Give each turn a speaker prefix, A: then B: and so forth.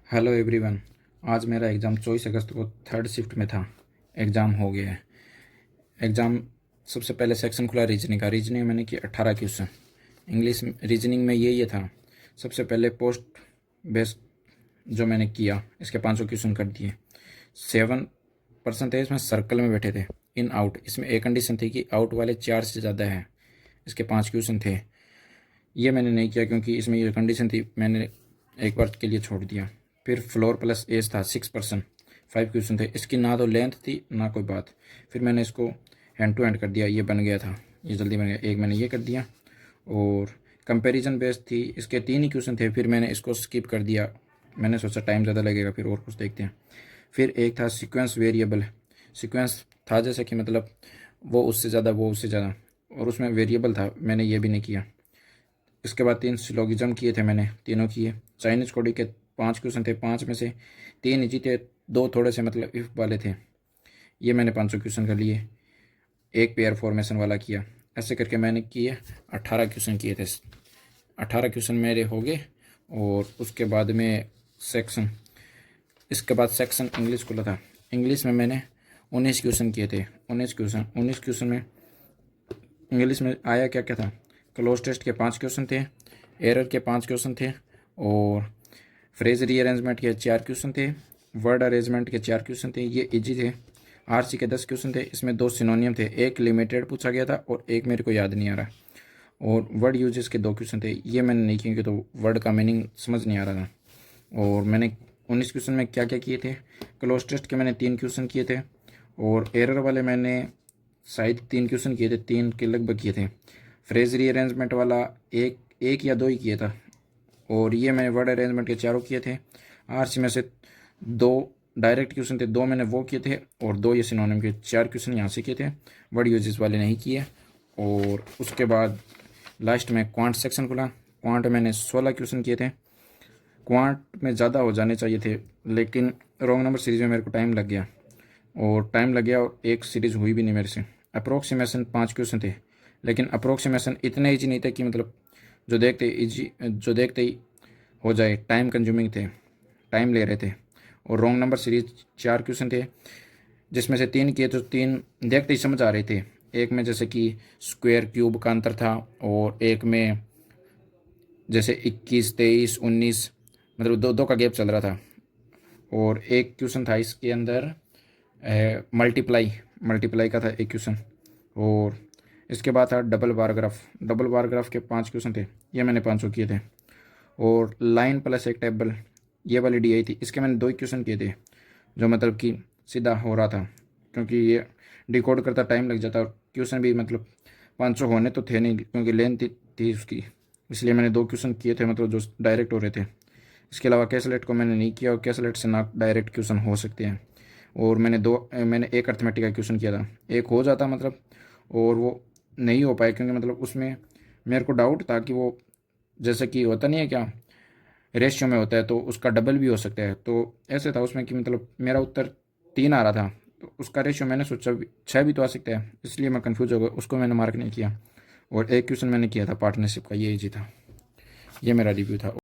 A: Hello everyone. आज मेरा exam 24 अगस्त को थर्ड शिफ्ट में था। एग्ज़ाम हो गया है। एग्ज़ाम सबसे पहले सेक्शन खुला रीजनिंग का। रीजनिंग में मैंने किया 18 क्वेश्चन। इंग्लिश रीजनिंग में ये था। सबसे पहले पोस्ट बेस्ड जो मैंने किया, इसके 500 क्वेश्चन कर दिए। 7% में सर्कल में बैठे थे, इन आउट। इसमें एक कंडीशन थी कि आउट वाले 4 से ज़्यादा है। इसके 5 क्वेश्चन थे। ये मैंने नहीं किया क्योंकि इसमें ये कंडीशन थी, मैंने एक बार के लिए छोड़ दिया। फिर फ्लोर प्लस एज था 6%, 5 क्वेश्चन थे। इसकी ना तो लेंथ थी ना कोई बात। फिर मैंने इसको हैंड टू हैंड कर दिया, ये बन गया था, ये जल्दी बन गया। एक मैंने ये कर दिया। और कंपैरिजन बेस्ड थी, इसके 3 ही क्वेश्चन थे, फिर मैंने इसको स्किप कर दिया। मैंने सोचा टाइम ज़्यादा लगेगा, फिर और कुछ देखते हैं। फिर एक था सीक्वेंस वेरिएबल। सीक्वेंस था जैसे कि मतलब वो उससे ज़्यादा, वो उससे ज़्यादा, और उसमें वेरिएबल था, मैंने ये भी नहीं किया। इसके बाद 3 सिलोगिज्म किए थे, मैंने तीनों किए। चाइनीज कोडी के 5 क्वेश्चन थे, 5 में से 3 इजी थे, 2 थोड़े से मतलब इफ वाले थे। ये मैंने 500 क्वेश्चन कर लिए। एक पेयर फॉर्मेशन वाला किया। ऐसे करके मैंने किए 18 क्वेश्चन किए थे। 18 क्वेश्चन मेरे हो गए। और उसके बाद में सेक्शन, इसके बाद सेक्शन इंग्लिश खुला था। इंग्लिश में मैंने 19 क्वेश्चन किए थे। 19 क्वेश्चन में इंग्लिश में आया क्या क्या था। क्लोज टेस्ट के 5 क्वेश्चन थे, एरर के 5 क्वेश्चन थे, और फ्रेज रीअरेंजमेंट के 4 क्वेश्चन थे, वर्ड अरेंजमेंट के 4 क्वेश्चन थे, ये इजी थे। आरसी के 10 क्वेश्चन थे। इसमें 2 सिनोनियम थे, एक लिमिटेड पूछा गया था और एक मेरे को याद नहीं आ रहा। और वर्ड यूजेस के 2 क्वेश्चन थे, ये मैंने नहीं किए क्योंकि तो वर्ड का मीनिंग समझ नहीं आ रहा था। और मैंने 19 क्वेश्चन में क्या क्या किए थे। क्लोज टेस्ट के मैंने 3 क्वेश्चन किए थे, और एरर वाले मैंने शायद 3 क्वेश्चन किए थे, 3 के लगभग किए थे। फ्रेज रीअरेंजमेंट वाला एक या 2 ही किए था। और ये मैंने वर्ड अरेंजमेंट के 4 किए थे। आरसी में से 2 डायरेक्ट क्वेश्चन थे, 2 मैंने वो किए थे, और 2 ये सिनोनिम के 4 क्वेश्चन यहाँ से किए थे। वर्ड यूजेस वाले नहीं किए। और उसके बाद लास्ट में क्वांट सेक्शन खुला। क्वांट मैंने 16 क्वेश्चन किए थे। क्वांट में ज़्यादा हो जाने चाहिए थे, लेकिन रॉन्ग नंबर सीरीज में मेरे को टाइम लग गया। और एक सीरीज़ हुई भी नहीं मेरे से। अप्रोक्सीमेशन 5 क्वेश्चन थे, लेकिन अप्रोक्सीमेशन इतने ईजी नहीं थे कि मतलब जो देखते ही हो जाए। टाइम कंज्यूमिंग थे, टाइम ले रहे थे। और रॉन्ग नंबर सीरीज 4 क्वेश्चन थे, जिसमें से 3 किए तो 3 देखते ही समझ आ रहे थे। एक में जैसे कि स्क्वायर क्यूब का अंतर था, और एक में जैसे 21, 23, 19, मतलब दो दो का गैप चल रहा था। और एक क्वेश्चन था इसके अंदर मल्टीप्लाई का था एक क्वेश्चन। और इसके बाद था डबल बार ग्राफ के 5 क्वेश्चन थे, ये मैंने 500 किए थे। और लाइन प्लस एक टेबल, ये वाली डी आई थी, इसके मैंने 2 क्वेश्चन किए थे, जो मतलब कि सीधा हो रहा था, क्योंकि ये डिकोड करता टाइम लग जाता। और क्वेश्चन भी मतलब 500 होने तो थे नहीं, क्योंकि लेंथ थी उसकी, इसलिए मैंने 2 क्वेश्चन किए थे, मतलब जो डायरेक्ट हो रहे थे। इसके अलावा कैसलेट को मैंने नहीं किया, और कैसलेट से ना डायरेक्ट क्वेश्चन हो सकते हैं। और मैंने एक अर्थमेटिक का क्वेश्चन किया था, एक हो जाता मतलब, और वो नहीं हो पाया क्योंकि मतलब उसमें मेरे को डाउट था कि वो जैसे कि होता नहीं है क्या, रेशियो में होता है तो उसका डबल भी हो सकता है। तो ऐसे था उसमें कि मतलब मेरा उत्तर 3 आ रहा था, तो उसका रेशियो मैंने सोचा 6 भी तो आ सकता है, इसलिए मैं कंफ्यूज हो गया, उसको मैंने मार्क नहीं किया। और एक क्वेश्चन मैंने किया था पार्टनरशिप का, ये इजी था। ये मेरा रिव्यू था।